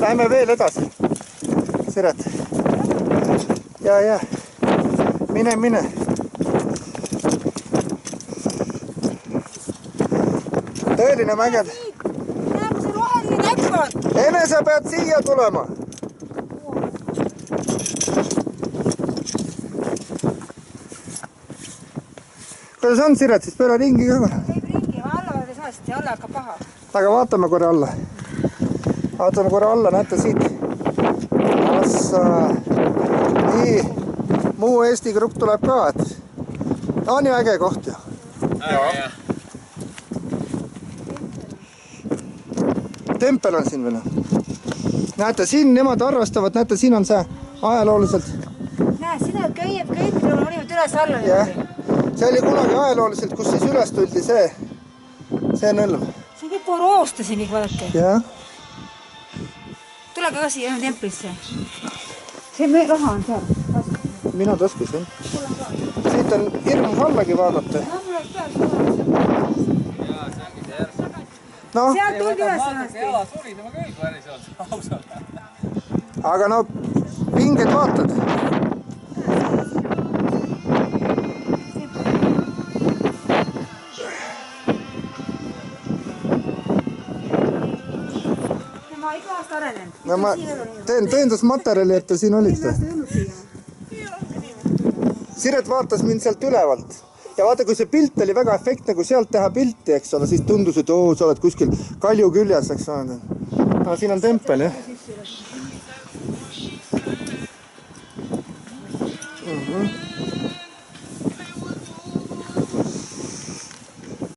Lähme veel edasi. Siret. Ja. Mine. Tõeline mäged. Näe, kui see roheline näpp on. Ene, sa pead siia tulema. Kuidas on, Siret, siis pööra ringi ka? Teeb ringi, alla ei saa, sest alla hakkab paha. Aga vaatame korra alla. Vaatame korra alla, näete siit. Nii, muu Eesti grupp tuleb ka, et on ju äge koht ju. Ja. Tempel on siin veel. Näete, siin nemad arvestavad, näete, siin on see ajalooliselt. Näe, sina köiepil on olivalt üles alla. Jah, see oli kunagi ajalooliselt, kus siis üles tuldi see nõlv. See on kõik poroosta siin, vaadake. Jah. Tulege ka siia templisse. See raha on seal. Minu taskus, jah. Siit on hirmus allagi vaadata. No, Sealt tuldi üles. Jala suridama küll päris ausalt. aga no, pinged vaatad. Ma iga aasta arenen. No ma teen tõendusmaterjali, et te siin olite. Siret vaatas mind sealt ülevalt. Ja vaata, kui see pilt oli väga efektne, kui sealt teha pilti, eks ole, siis tundus, et sa oled kuskil kalju küljes, eks ole. No, siin on tempel, jah.